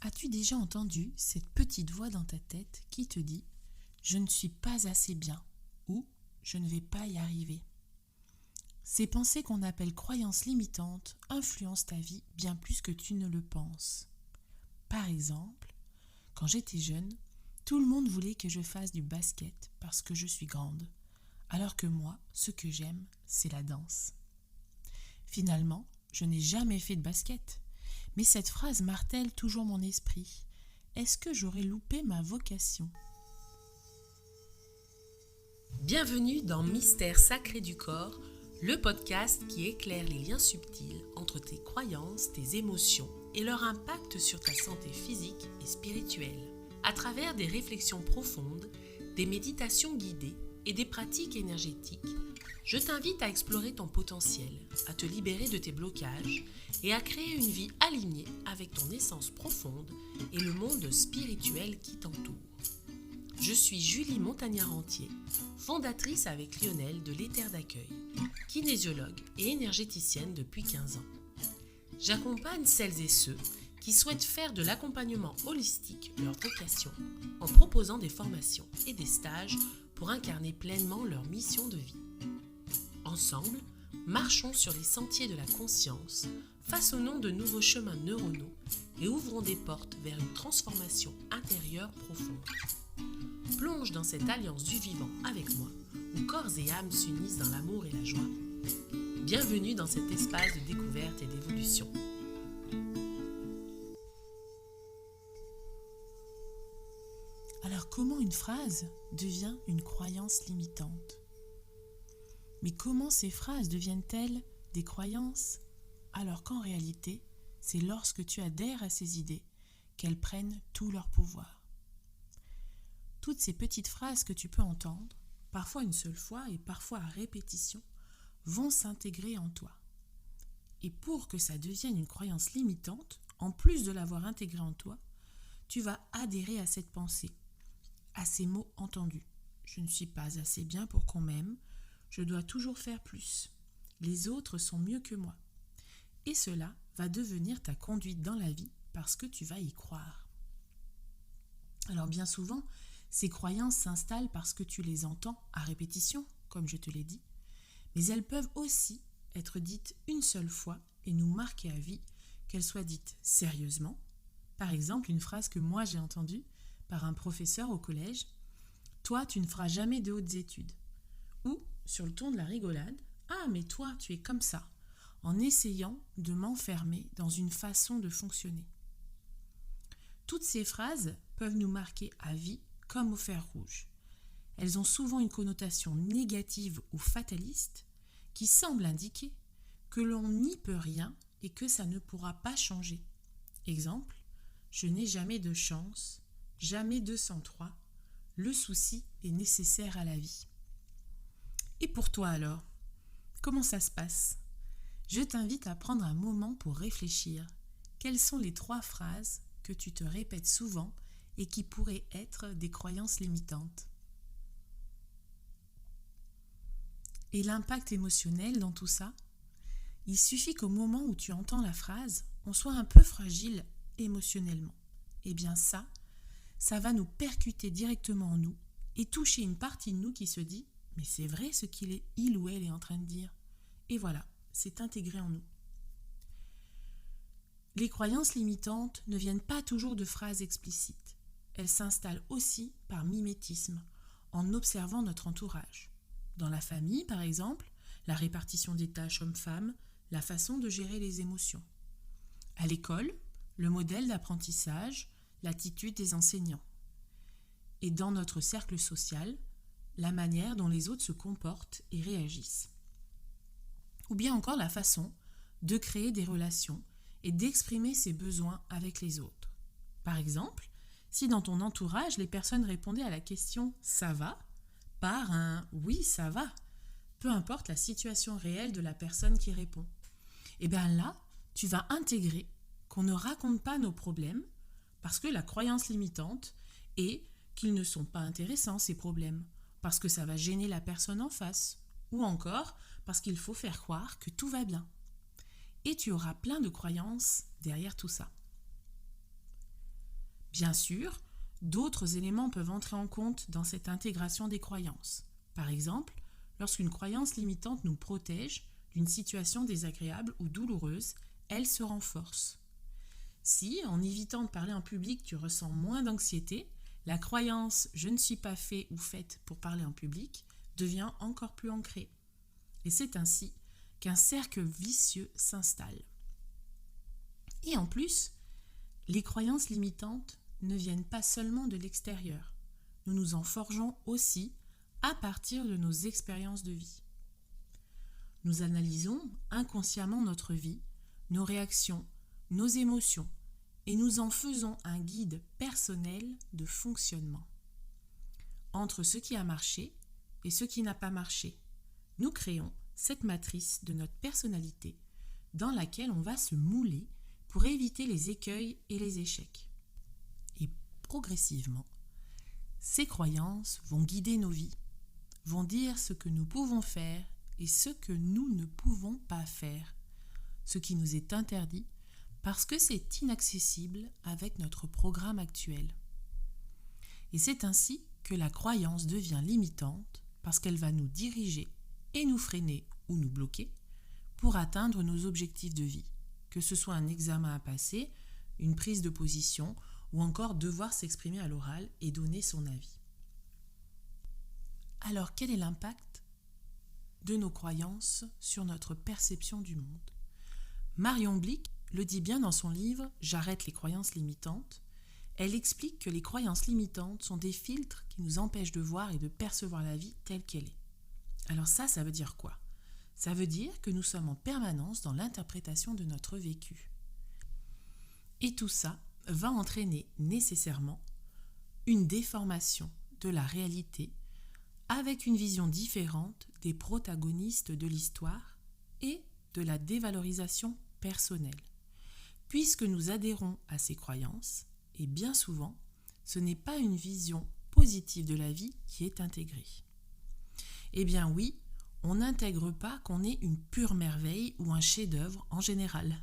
As-tu déjà entendu cette petite voix dans ta tête qui te dit « Je ne suis pas assez bien » ou « Je ne vais pas y arriver ». Ces pensées qu'on appelle croyances limitantes influencent ta vie bien plus que tu ne le penses. Par exemple, quand j'étais jeune, tout le monde voulait que je fasse du basket parce que je suis grande, alors que moi, ce que j'aime, c'est la danse. Finalement, je n'ai jamais fait de basket, mais cette phrase martèle toujours mon esprit. Est-ce que j'aurais loupé ma vocation ? Bienvenue dans Mystère sacré du corps, le podcast qui éclaire les liens subtils entre tes croyances, tes émotions et leur impact sur ta santé physique et spirituelle. À travers des réflexions profondes, des méditations guidées et des pratiques énergétiques, je t'invite à explorer ton potentiel, à te libérer de tes blocages et à créer une vie alignée avec ton essence profonde et le monde spirituel qui t'entoure. Je suis Julie Montagnard-Rentier, fondatrice avec Lionel de l'Éther d'accueil, kinésiologue et énergéticienne depuis 15 ans. J'accompagne celles et ceux qui souhaitent faire de l'accompagnement holistique leur vocation en proposant des formations et des stages pour incarner pleinement leur mission de vie. Ensemble, marchons sur les sentiers de la conscience, façonnons de nouveaux chemins neuronaux et ouvrons des portes vers une transformation intérieure profonde. Plonge dans cette alliance du vivant avec moi, où corps et âme s'unissent dans l'amour et la joie. Bienvenue dans cet espace de découverte et d'évolution. Alors comment une phrase devient une croyance limitante ? Mais comment ces phrases deviennent-elles des croyances alors qu'en réalité, c'est lorsque tu adhères à ces idées qu'elles prennent tout leur pouvoir. Toutes ces petites phrases que tu peux entendre, parfois une seule fois et parfois à répétition, vont s'intégrer en toi. Et pour que ça devienne une croyance limitante, en plus de l'avoir intégrée en toi, tu vas adhérer à cette pensée, à ces mots entendus. Je ne suis pas assez bien pour qu'on m'aime, je dois toujours faire plus. Les autres sont mieux que moi. Et cela va devenir ta conduite dans la vie parce que tu vas y croire. Alors bien souvent, ces croyances s'installent parce que tu les entends à répétition, comme je te l'ai dit, mais elles peuvent aussi être dites une seule fois et nous marquer à vie, qu'elles soient dites sérieusement. Par exemple, une phrase que moi j'ai entendue par un professeur au collège, « Toi, tu ne feras jamais de hautes études » ou, sur le ton de la rigolade, « Ah, mais toi, tu es comme ça », en essayant de m'enfermer dans une façon de fonctionner. Toutes ces phrases peuvent nous marquer à vie comme au fer rouge. Elles ont souvent une connotation négative ou fataliste qui semble indiquer que l'on n'y peut rien et que ça ne pourra pas changer. Exemple, je n'ai jamais de chance, jamais 203, le souci est nécessaire à la vie. Et pour toi alors, comment ça se passe ? Je t'invite à prendre un moment pour réfléchir. Quelles sont les 3 phrases que tu te répètes souvent et qui pourraient être des croyances limitantes. Et l'impact émotionnel dans tout ça ? Il suffit qu'au moment où tu entends la phrase, on soit un peu fragile émotionnellement. Et bien ça va nous percuter directement en nous et toucher une partie de nous qui se dit « mais c'est vrai ce qu'il ou elle est en train de dire ». Et voilà, c'est intégré en nous. Les croyances limitantes ne viennent pas toujours de phrases explicites. Elles s'installent aussi par mimétisme, en observant notre entourage. Dans la famille, par exemple, la répartition des tâches hommes-femmes, la façon de gérer les émotions. À l'école, le modèle d'apprentissage, l'attitude des enseignants. Et dans notre cercle social, la manière dont les autres se comportent et réagissent. Ou bien encore la façon de créer des relations et d'exprimer ses besoins avec les autres. Par exemple, si dans ton entourage, les personnes répondaient à la question « ça va ?» par un « oui, ça va », peu importe la situation réelle de la personne qui répond. Et bien là, tu vas intégrer qu'on ne raconte pas nos problèmes parce que la croyance limitante est qu'ils ne sont pas intéressants ces problèmes, parce que ça va gêner la personne en face, ou encore parce qu'il faut faire croire que tout va bien. Et tu auras plein de croyances derrière tout ça. Bien sûr, d'autres éléments peuvent entrer en compte dans cette intégration des croyances. Par exemple, lorsqu'une croyance limitante nous protège d'une situation désagréable ou douloureuse, elle se renforce. Si, en évitant de parler en public, tu ressens moins d'anxiété, la croyance « je ne suis pas fait ou faite pour parler en public » devient encore plus ancrée. Et c'est ainsi qu'un cercle vicieux s'installe. Et en plus, les croyances limitantes ne viennent pas seulement de l'extérieur. Nous nous en forgeons aussi à partir de nos expériences de vie. Nous analysons inconsciemment notre vie, nos réactions, nos émotions, et nous en faisons un guide personnel de fonctionnement. Entre ce qui a marché et ce qui n'a pas marché, nous créons cette matrice de notre personnalité dans laquelle on va se mouler pour éviter les écueils et les échecs. Et progressivement, ces croyances vont guider nos vies, vont dire ce que nous pouvons faire et ce que nous ne pouvons pas faire, ce qui nous est interdit parce que c'est inaccessible avec notre programme actuel. Et c'est ainsi que la croyance devient limitante parce qu'elle va nous diriger et nous freiner ou nous bloquer pour atteindre nos objectifs de vie, que ce soit un examen à passer, une prise de position ou encore devoir s'exprimer à l'oral et donner son avis. Alors, quel est l'impact de nos croyances sur notre perception du monde ? Marion Blick le dit bien dans son livre « J'arrête les croyances limitantes ». Elle explique que les croyances limitantes sont des filtres qui nous empêchent de voir et de percevoir la vie telle qu'elle est. Alors ça veut dire quoi ? Ça veut dire que nous sommes en permanence dans l'interprétation de notre vécu. Et tout ça va entraîner nécessairement une déformation de la réalité avec une vision différente des protagonistes de l'histoire et de la dévalorisation personnelle. Puisque nous adhérons à ces croyances, et bien souvent, ce n'est pas une vision positive de la vie qui est intégrée. Eh bien oui, on n'intègre pas qu'on est une pure merveille ou un chef-d'œuvre en général,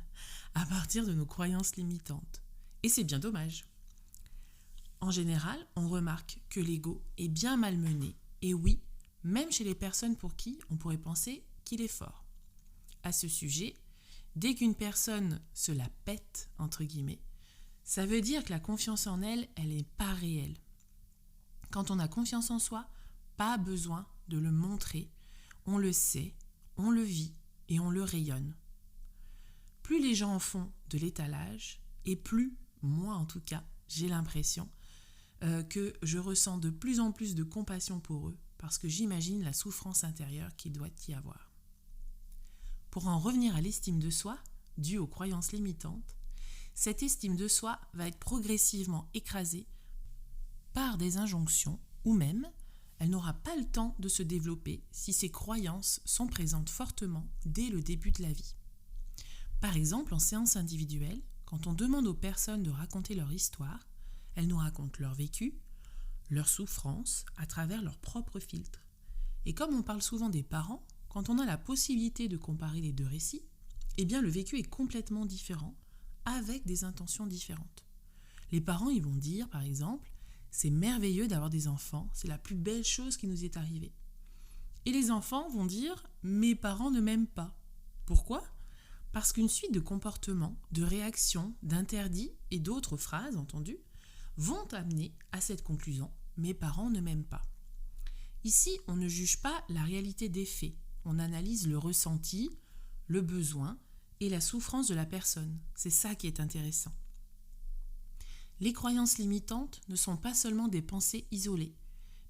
à partir de nos croyances limitantes. Et c'est bien dommage. En général, on remarque que l'ego est bien malmené, et oui, même chez les personnes pour qui on pourrait penser qu'il est fort. À ce sujet, dès qu'une personne se la pète, entre guillemets, ça veut dire que la confiance en elle, elle n'est pas réelle. Quand on a confiance en soi, pas besoin de le montrer. On le sait, on le vit et on le rayonne. Plus les gens en font de l'étalage, et plus, moi en tout cas, j'ai l'impression que je ressens de plus en plus de compassion pour eux, parce que j'imagine la souffrance intérieure qu'il doit y avoir. Pour en revenir à l'estime de soi, due aux croyances limitantes, cette estime de soi va être progressivement écrasée par des injonctions ou même elle n'aura pas le temps de se développer si ces croyances sont présentes fortement dès le début de la vie. Par exemple, en séance individuelle, quand on demande aux personnes de raconter leur histoire, elles nous racontent leur vécu, leur souffrance à travers leurs propres filtres. Et comme on parle souvent des parents, quand on a la possibilité de comparer les deux récits, eh bien le vécu est complètement différent, avec des intentions différentes. Les parents, ils vont dire, par exemple, « C'est merveilleux d'avoir des enfants, c'est la plus belle chose qui nous est arrivée. » Et les enfants vont dire « Mes parents ne m'aiment pas. » Pourquoi ? Parce qu'une suite de comportements, de réactions, d'interdits et d'autres phrases entendues vont amener à cette conclusion « Mes parents ne m'aiment pas. » Ici, on ne juge pas la réalité des faits, on analyse le ressenti, le besoin et la souffrance de la personne. C'est ça qui est intéressant. Les croyances limitantes ne sont pas seulement des pensées isolées,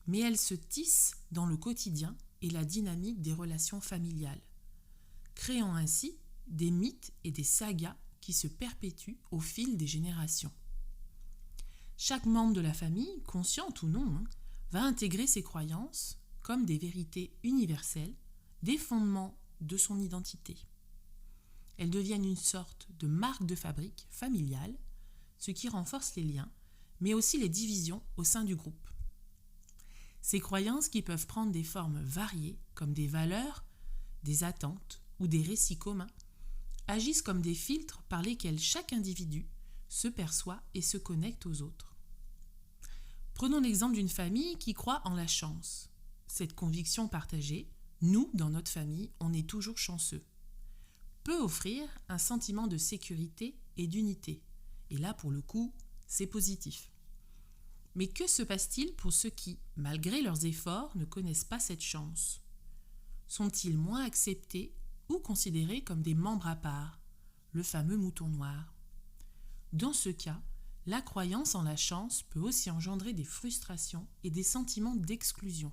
mais elles se tissent dans le quotidien et la dynamique des relations familiales, créant ainsi des mythes et des sagas qui se perpétuent au fil des générations. Chaque membre de la famille, consciente ou non, va intégrer ces croyances comme des vérités universelles, des fondements de son identité. Elles deviennent une sorte de marque de fabrique familiale, ce qui renforce les liens, mais aussi les divisions au sein du groupe. Ces croyances qui peuvent prendre des formes variées, comme des valeurs, des attentes ou des récits communs, agissent comme des filtres par lesquels chaque individu se perçoit et se connecte aux autres. Prenons l'exemple d'une famille qui croit en la chance. Cette conviction partagée, nous, dans notre famille, on est toujours chanceux, peut offrir un sentiment de sécurité et d'unité. Et là, pour le coup, c'est positif. Mais que se passe-t-il pour ceux qui, malgré leurs efforts, ne connaissent pas cette chance ? Sont-ils moins acceptés ou considérés comme des membres à part, le fameux mouton noir ? Dans ce cas, la croyance en la chance peut aussi engendrer des frustrations et des sentiments d'exclusion.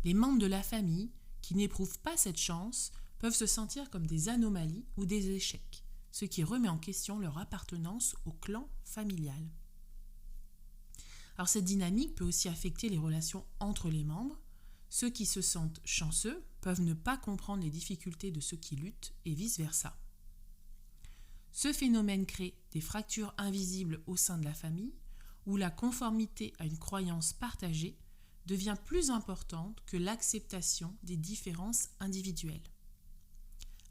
Les membres de la famille qui n'éprouvent pas cette chance peuvent se sentir comme des anomalies ou des échecs, ce qui remet en question leur appartenance au clan familial. Alors cette dynamique peut aussi affecter les relations entre les membres. Ceux qui se sentent chanceux peuvent ne pas comprendre les difficultés de ceux qui luttent et vice-versa. Ce phénomène crée des fractures invisibles au sein de la famille où la conformité à une croyance partagée devient plus importante que l'acceptation des différences individuelles.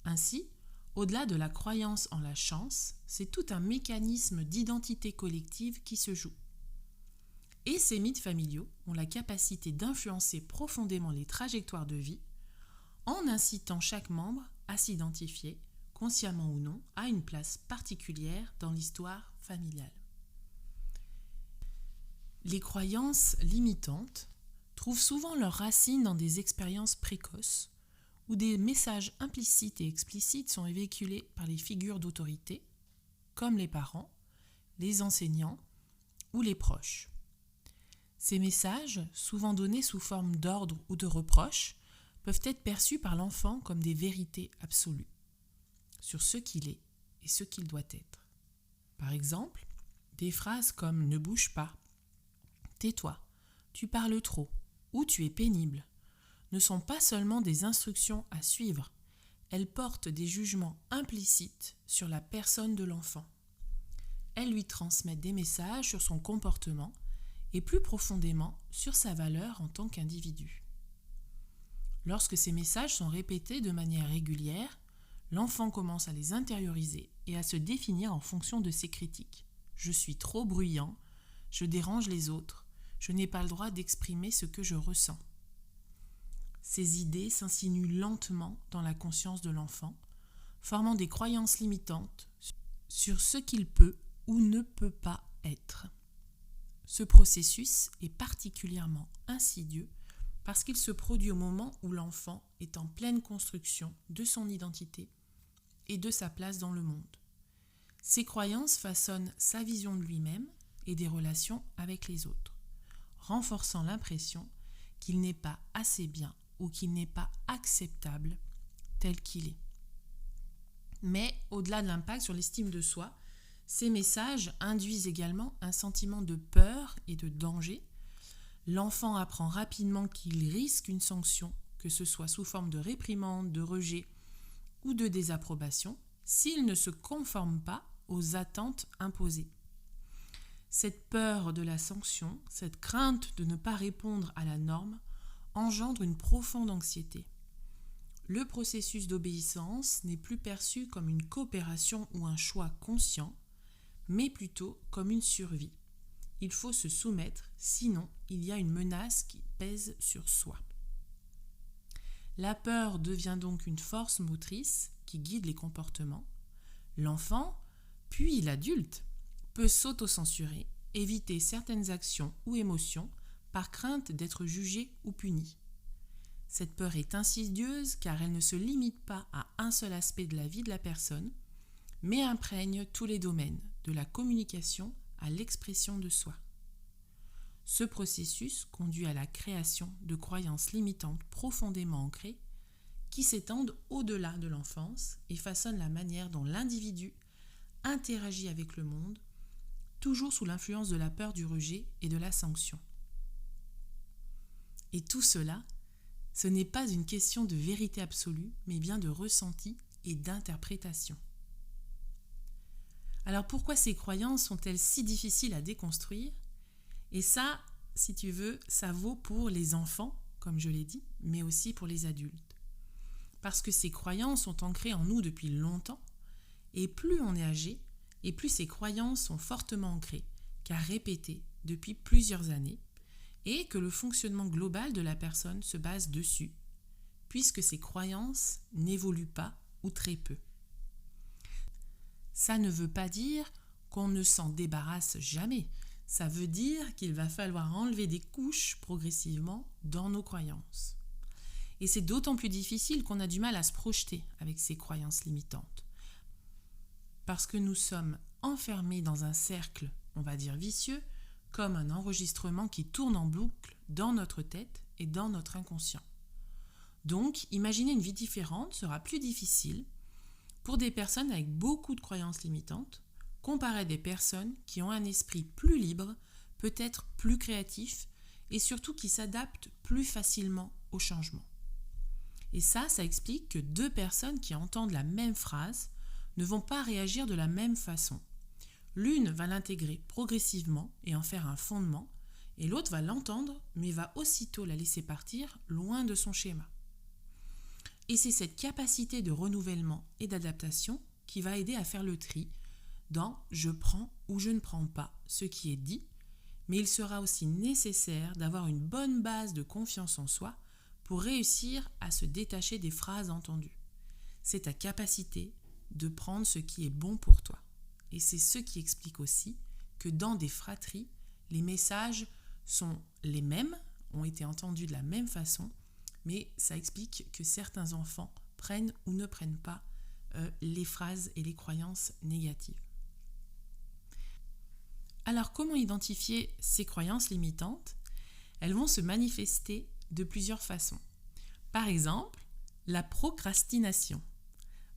Ainsi, au-delà de la croyance en la chance, c'est tout un mécanisme d'identité collective qui se joue. Et ces mythes familiaux ont la capacité d'influencer profondément les trajectoires de vie en incitant chaque membre à s'identifier, consciemment ou non, à une place particulière dans l'histoire familiale. Les croyances limitantes trouvent souvent leurs racines dans des expériences précoces où des messages implicites et explicites sont véhiculés par les figures d'autorité, comme les parents, les enseignants ou les proches. Ces messages, souvent donnés sous forme d'ordre ou de reproches, peuvent être perçus par l'enfant comme des vérités absolues sur ce qu'il est et ce qu'il doit être. Par exemple, des phrases comme « ne bouge pas »,« tais-toi »,« tu parles trop » ou « tu es pénible » ne sont pas seulement des instructions à suivre, elles portent des jugements implicites sur la personne de l'enfant. Elles lui transmettent des messages sur son comportement et plus profondément sur sa valeur en tant qu'individu. Lorsque ces messages sont répétés de manière régulière, l'enfant commence à les intérioriser et à se définir en fonction de ses critiques. Je suis trop bruyant, je dérange les autres, je n'ai pas le droit d'exprimer ce que je ressens. Ces idées s'insinuent lentement dans la conscience de l'enfant, formant des croyances limitantes sur ce qu'il peut ou ne peut pas être. Ce processus est particulièrement insidieux parce qu'il se produit au moment où l'enfant est en pleine construction de son identité et de sa place dans le monde. Ces croyances façonnent sa vision de lui-même et des relations avec les autres, renforçant l'impression qu'il n'est pas assez bien ou qu'il n'est pas acceptable tel qu'il est. Mais au-delà de l'impact sur l'estime de soi, ces messages induisent également un sentiment de peur et de danger. L'enfant apprend rapidement qu'il risque une sanction, que ce soit sous forme de réprimande, de rejet ou de désapprobation, s'il ne se conforme pas aux attentes imposées. Cette peur de la sanction, cette crainte de ne pas répondre à la norme, engendre une profonde anxiété. Le processus d'obéissance n'est plus perçu comme une coopération ou un choix conscient, mais plutôt comme une survie. Il faut se soumettre, sinon il y a une menace qui pèse sur soi. La peur devient donc une force motrice qui guide les comportements. L'enfant, puis l'adulte, peut s'autocensurer, éviter certaines actions ou émotions par crainte d'être jugé ou puni. Cette peur est insidieuse car elle ne se limite pas à un seul aspect de la vie de la personne, mais imprègne tous les domaines, de la communication à l'expression de soi. Ce processus conduit à la création de croyances limitantes profondément ancrées qui s'étendent au-delà de l'enfance et façonnent la manière dont l'individu interagit avec le monde, toujours sous l'influence de la peur du rejet et de la sanction. Et tout cela, ce n'est pas une question de vérité absolue, mais bien de ressenti et d'interprétation. Alors pourquoi ces croyances sont-elles si difficiles à déconstruire ? Et ça, si tu veux, ça vaut pour les enfants, comme je l'ai dit, mais aussi pour les adultes. Parce que ces croyances sont ancrées en nous depuis longtemps, et plus on est âgé, et plus ces croyances sont fortement ancrées, car répétées depuis plusieurs années et que le fonctionnement global de la personne se base dessus, puisque ses croyances n'évoluent pas ou très peu. Ça ne veut pas dire qu'on ne s'en débarrasse jamais. Ça veut dire qu'il va falloir enlever des couches progressivement dans nos croyances. Et c'est d'autant plus difficile qu'on a du mal à se projeter avec ces croyances limitantes. Parce que nous sommes enfermés dans un cercle, on va dire vicieux, comme un enregistrement qui tourne en boucle dans notre tête et dans notre inconscient. Donc, imaginer une vie différente sera plus difficile pour des personnes avec beaucoup de croyances limitantes, comparé à des personnes qui ont un esprit plus libre, peut-être plus créatif et surtout qui s'adaptent plus facilement au changement. Et ça explique que deux personnes qui entendent la même phrase ne vont pas réagir de la même façon. L'une va l'intégrer progressivement et en faire un fondement, et l'autre va l'entendre mais va aussitôt la laisser partir loin de son schéma. Et c'est cette capacité de renouvellement et d'adaptation qui va aider à faire le tri dans « je prends » ou « je ne prends pas » ce qui est dit, mais il sera aussi nécessaire d'avoir une bonne base de confiance en soi pour réussir à se détacher des phrases entendues. C'est ta capacité de prendre ce qui est bon pour toi. Et c'est ce qui explique aussi que dans des fratries, les messages sont les mêmes, ont été entendus de la même façon, mais ça explique que certains enfants prennent ou ne prennent pas les phrases et les croyances négatives. Alors, comment identifier ces croyances limitantes ? Elles vont se manifester de plusieurs façons. Par exemple, la procrastination.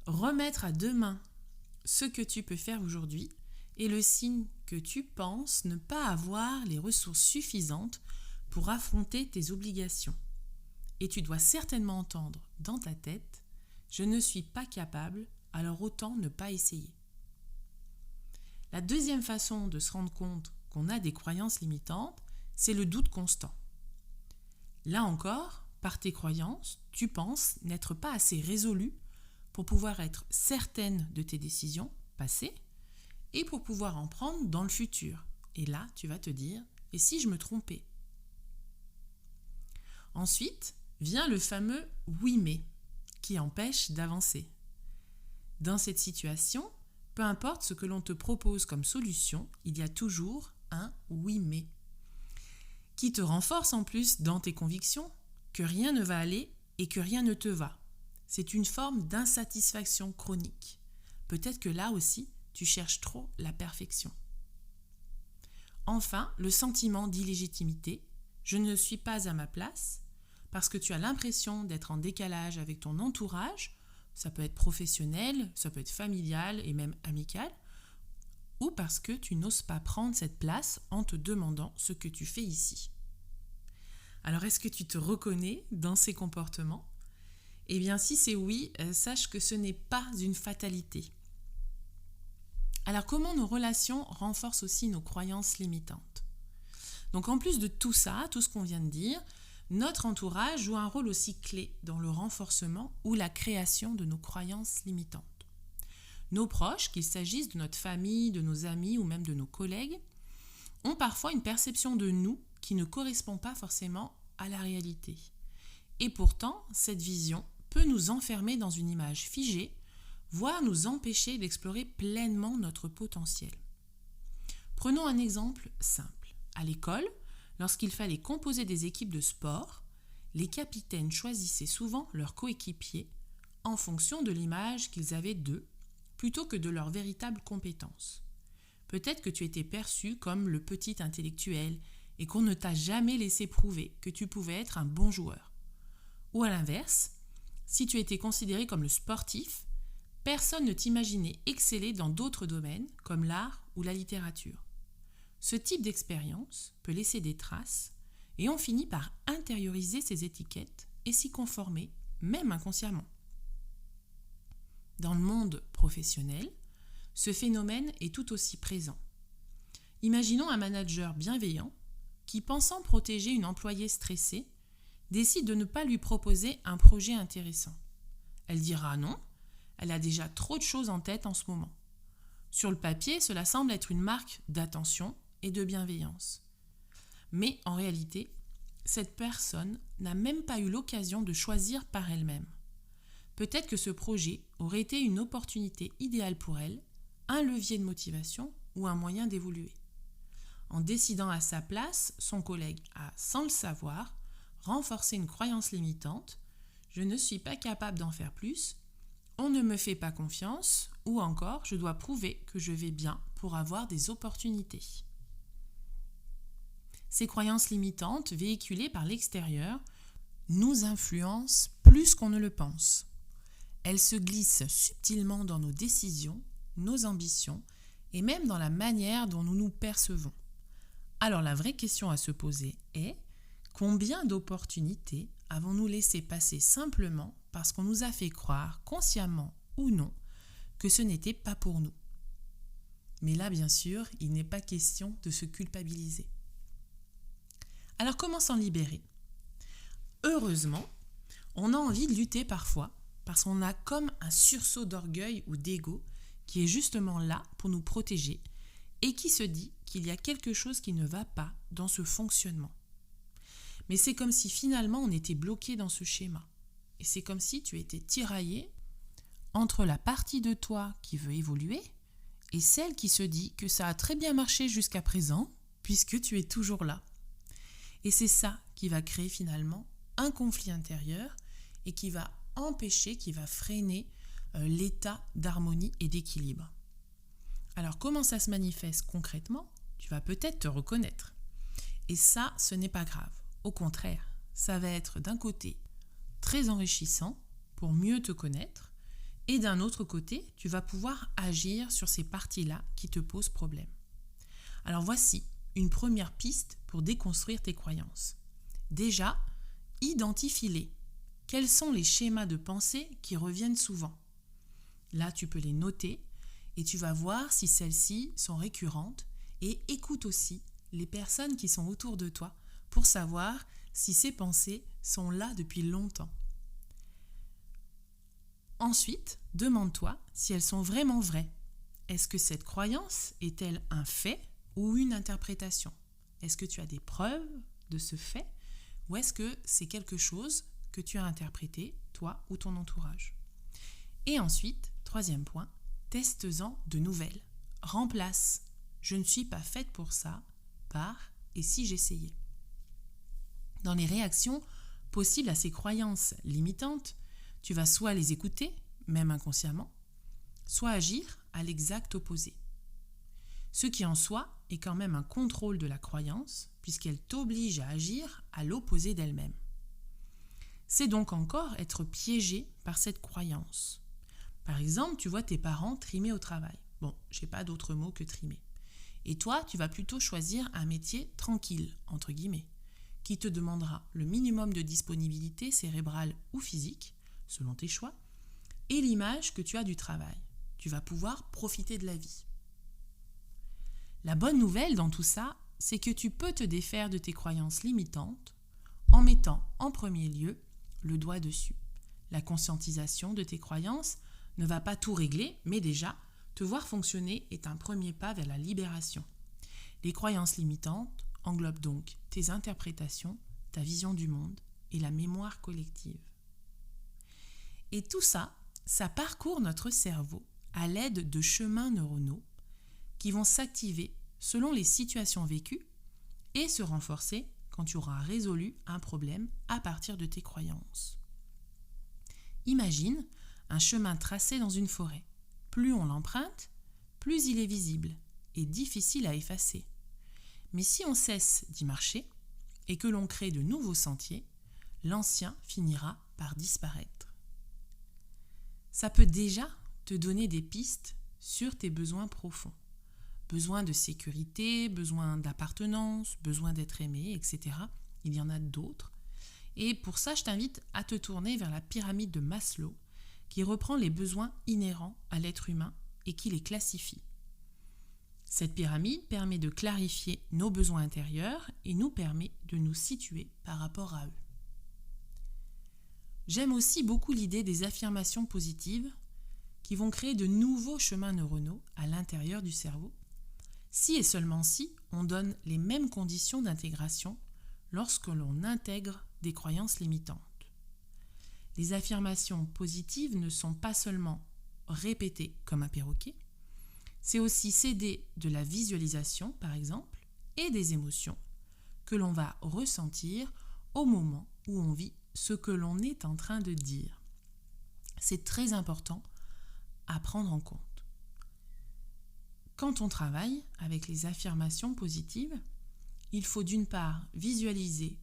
Remettre à demain ce que tu peux faire aujourd'hui est le signe que tu penses ne pas avoir les ressources suffisantes pour affronter tes obligations. Et tu dois certainement entendre dans ta tête « je ne suis pas capable, alors autant ne pas essayer ». La deuxième façon de se rendre compte qu'on a des croyances limitantes, c'est le doute constant. Là encore, par tes croyances, tu penses n'être pas assez résolu pour pouvoir être certaine de tes décisions passées et pour pouvoir en prendre dans le futur. Et là, tu vas te dire « et si je me trompais ?» Ensuite, vient le fameux « oui mais » qui empêche d'avancer. Dans cette situation, peu importe ce que l'on te propose comme solution, il y a toujours un « oui mais » qui te renforce en plus dans tes convictions que rien ne va aller et que rien ne te va. C'est une forme d'insatisfaction chronique. Peut-être que là aussi, tu cherches trop la perfection. Enfin, le sentiment d'illégitimité. Je ne suis pas à ma place parce que tu as l'impression d'être en décalage avec ton entourage. Ça peut être professionnel, ça peut être familial et même amical. Ou parce que tu n'oses pas prendre cette place en te demandant ce que tu fais ici. Alors, est-ce que tu te reconnais dans ces comportements ? Eh bien, si c'est oui, sache que ce n'est pas une fatalité. Alors, comment nos relations renforcent aussi nos croyances limitantes ? Donc, en plus de tout ça, tout ce qu'on vient de dire, notre entourage joue un rôle aussi clé dans le renforcement ou la création de nos croyances limitantes. Nos proches, qu'il s'agisse de notre famille, de nos amis ou même de nos collègues, ont parfois une perception de nous qui ne correspond pas forcément à la réalité. Et pourtant, cette vision peut nous enfermer dans une image figée, voire nous empêcher d'explorer pleinement notre potentiel. Prenons un exemple simple. À l'école, lorsqu'il fallait composer des équipes de sport, les capitaines choisissaient souvent leurs coéquipiers en fonction de l'image qu'ils avaient d'eux, plutôt que de leurs véritables compétences. Peut-être que tu étais perçu comme le petit intellectuel et qu'on ne t'a jamais laissé prouver que tu pouvais être un bon joueur. Ou à l'inverse, si tu étais considéré comme le sportif, personne ne t'imaginait exceller dans d'autres domaines comme l'art ou la littérature. Ce type d'expérience peut laisser des traces et on finit par intérioriser ces étiquettes et s'y conformer, même inconsciemment. Dans le monde professionnel, ce phénomène est tout aussi présent. Imaginons un manager bienveillant qui, pensant protéger une employée stressée, décide de ne pas lui proposer un projet intéressant. Elle dira non, elle a déjà trop de choses en tête en ce moment. Sur le papier, cela semble être une marque d'attention et de bienveillance. Mais en réalité, cette personne n'a même pas eu l'occasion de choisir par elle-même. Peut-être que ce projet aurait été une opportunité idéale pour elle, un levier de motivation ou un moyen d'évoluer. En décidant à sa place, son collègue a, sans le savoir, renforcé une croyance limitante « je ne suis pas capable d'en faire plus », « on ne me fait pas confiance » ou encore « je dois prouver que je vais bien pour avoir des opportunités ». Ces croyances limitantes, véhiculées par l'extérieur, nous influencent plus qu'on ne le pense. Elles se glissent subtilement dans nos décisions, nos ambitions et même dans la manière dont nous nous percevons. Alors la vraie question à se poser est: combien d'opportunités avons-nous laissé passer simplement parce qu'on nous a fait croire, consciemment ou non, que ce n'était pas pour nous? Mais là, bien sûr, il n'est pas question de se culpabiliser. Alors comment s'en libérer? Heureusement, on a envie de lutter parfois parce qu'on a comme un sursaut d'orgueil ou d'ego qui est justement là pour nous protéger et qui se dit qu'il y a quelque chose qui ne va pas dans ce fonctionnement. Mais c'est comme si finalement on était bloqué dans ce schéma. Et c'est comme si tu étais tiraillé entre la partie de toi qui veut évoluer et celle qui se dit que ça a très bien marché jusqu'à présent puisque tu es toujours là. Et c'est ça qui va créer finalement un conflit intérieur et qui va empêcher, qui va freiner l'état d'harmonie et d'équilibre. Alors comment ça se manifeste concrètement? Tu vas peut-être te reconnaître. Et ça, ce n'est pas grave. Au contraire, ça va être d'un côté très enrichissant pour mieux te connaître et d'un autre côté, tu vas pouvoir agir sur ces parties-là qui te posent problème. Alors voici une première piste pour déconstruire tes croyances. Déjà, identifie-les. Quels sont les schémas de pensée qui reviennent souvent? Là, tu peux les noter et tu vas voir si celles-ci sont récurrentes et écoute aussi les personnes qui sont autour de toi pour savoir si ces pensées sont là depuis longtemps. Ensuite, demande-toi si elles sont vraiment vraies. Est-ce que cette croyance est-elle un fait ou une interprétation? Est-ce que tu as des preuves de ce fait ou est-ce que c'est quelque chose que tu as interprété, toi ou ton entourage? Et ensuite, troisième point, teste-en de nouvelles. Remplace « je ne suis pas faite pour ça » par « et si j'essayais ». Dans les réactions possibles à ces croyances limitantes, tu vas soit les écouter, même inconsciemment, soit agir à l'exact opposé. Ce qui en soi est quand même un contrôle de la croyance, puisqu'elle t'oblige à agir à l'opposé d'elle-même. C'est donc encore être piégé par cette croyance. Par exemple, tu vois tes parents trimer au travail. Bon, je n'ai pas d'autre mot que trimer. Et toi, tu vas plutôt choisir un métier tranquille, entre guillemets, qui te demandera le minimum de disponibilité cérébrale ou physique, selon tes choix, et l'image que tu as du travail. Tu vas pouvoir profiter de la vie. La bonne nouvelle dans tout ça, c'est que tu peux te défaire de tes croyances limitantes en mettant en premier lieu le doigt dessus. La conscientisation de tes croyances ne va pas tout régler, mais déjà, te voir fonctionner est un premier pas vers la libération. Les croyances limitantes englobent donc tes interprétations, ta vision du monde et la mémoire collective. Et tout ça, ça parcourt notre cerveau à l'aide de chemins neuronaux qui vont s'activer selon les situations vécues et se renforcer quand tu auras résolu un problème à partir de tes croyances. Imagine un chemin tracé dans une forêt. Plus on l'emprunte, plus il est visible et difficile à effacer. Mais si on cesse d'y marcher et que l'on crée de nouveaux sentiers, l'ancien finira par disparaître. Ça peut déjà te donner des pistes sur tes besoins profonds. Besoin de sécurité, besoin d'appartenance, besoin d'être aimé, etc. Il y en a d'autres. Et pour ça, je t'invite à te tourner vers la pyramide de Maslow, qui reprend les besoins inhérents à l'être humain et qui les classifie. Cette pyramide permet de clarifier nos besoins intérieurs et nous permet de nous situer par rapport à eux. J'aime aussi beaucoup l'idée des affirmations positives qui vont créer de nouveaux chemins neuronaux à l'intérieur du cerveau, si et seulement si on donne les mêmes conditions d'intégration lorsque l'on intègre des croyances limitantes. Les affirmations positives ne sont pas seulement répétées comme un perroquet, c'est aussi s'aider de la visualisation, par exemple, et des émotions que l'on va ressentir au moment où on vit ce que l'on est en train de dire. C'est très important à prendre en compte. Quand on travaille avec les affirmations positives, il faut d'une part visualiser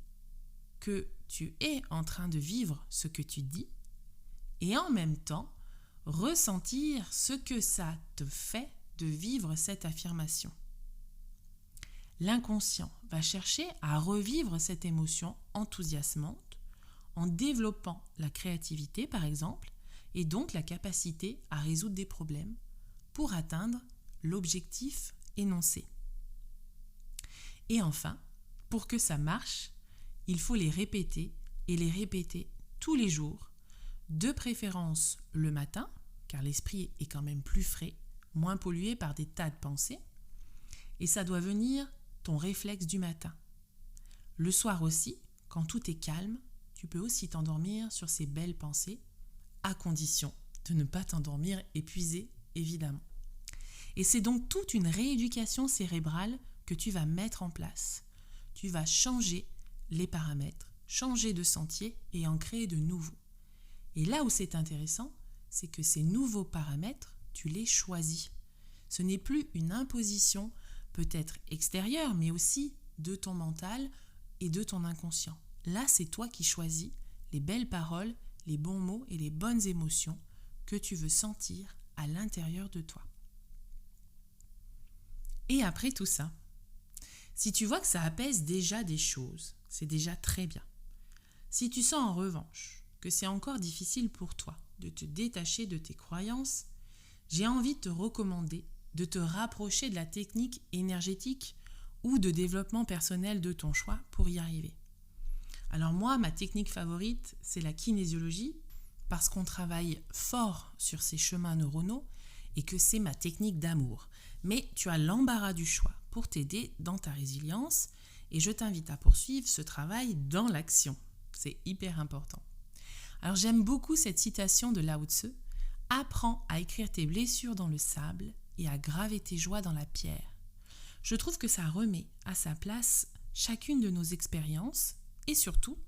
que tu es en train de vivre ce que tu dis et en même temps ressentir ce que ça te fait de vivre cette affirmation. L'inconscient va chercher à revivre cette émotion enthousiasmante en développant la créativité par exemple et donc la capacité à résoudre des problèmes pour atteindre l'objectif énoncé. Et enfin, pour que ça marche, il faut les répéter et les répéter tous les jours, de préférence le matin, car l'esprit est quand même plus frais, moins pollué par des tas de pensées, et ça doit venir ton réflexe du matin. Le soir aussi, quand tout est calme, tu peux aussi t'endormir sur ces belles pensées, à condition de ne pas t'endormir épuisé, évidemment. Et c'est donc toute une rééducation cérébrale que tu vas mettre en place. Tu vas changer les paramètres, changer de sentier et en créer de nouveaux. Et là où c'est intéressant, c'est que ces nouveaux paramètres, tu les choisis. Ce n'est plus une imposition peut-être extérieure, mais aussi de ton mental et de ton inconscient. Là, c'est toi qui choisis les belles paroles, les bons mots et les bonnes émotions que tu veux sentir à l'intérieur de toi. Et après tout ça, si tu vois que ça apaise déjà des choses, c'est déjà très bien. Si tu sens en revanche que c'est encore difficile pour toi de te détacher de tes croyances, j'ai envie de te recommander de te rapprocher de la technique énergétique ou de développement personnel de ton choix pour y arriver. Alors moi, ma technique favorite, c'est la kinésiologie, parce qu'on travaille fort sur ces chemins neuronaux et que c'est ma technique d'amour. Mais tu as l'embarras du choix pour t'aider dans ta résilience et je t'invite à poursuivre ce travail dans l'action. C'est hyper important. Alors j'aime beaucoup cette citation de Lao Tzu. « Apprends à écrire tes blessures dans le sable et à graver tes joies dans la pierre. » Je trouve que ça remet à sa place chacune de nos expériences et surtout,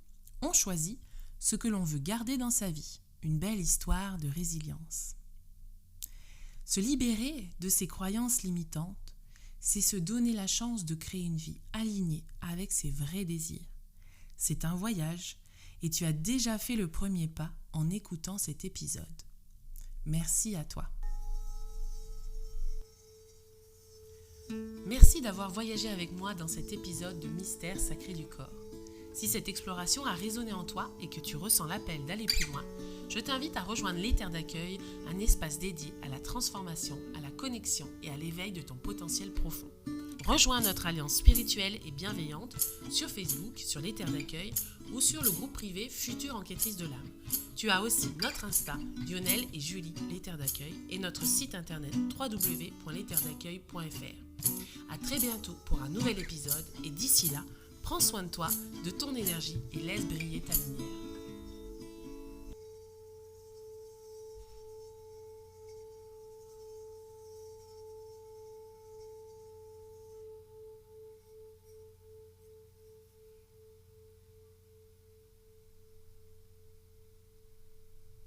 on choisit ce que l'on veut garder dans sa vie, une belle histoire de résilience. Se libérer de ces croyances limitantes, c'est se donner la chance de créer une vie alignée avec ses vrais désirs. C'est un voyage et tu as déjà fait le premier pas en écoutant cet épisode. Merci à toi. Merci d'avoir voyagé avec moi dans cet épisode de Mystère sacré du corps. Si cette exploration a résonné en toi et que tu ressens l'appel d'aller plus loin, je t'invite à rejoindre les terres d'accueil, un espace dédié à la transformation, à la connexion et à l'éveil de ton potentiel profond. Rejoins notre alliance spirituelle et bienveillante sur Facebook, sur les terres d'accueil ou sur le groupe privé Futur Enquêtrice de l'âme. Tu as aussi notre Insta, Lionel et Julie, les terres d'accueil, et notre site internet www.lesterresdaccueil.fr. À très bientôt pour un nouvel épisode et d'ici là, prends soin de toi, de ton énergie et laisse briller ta lumière.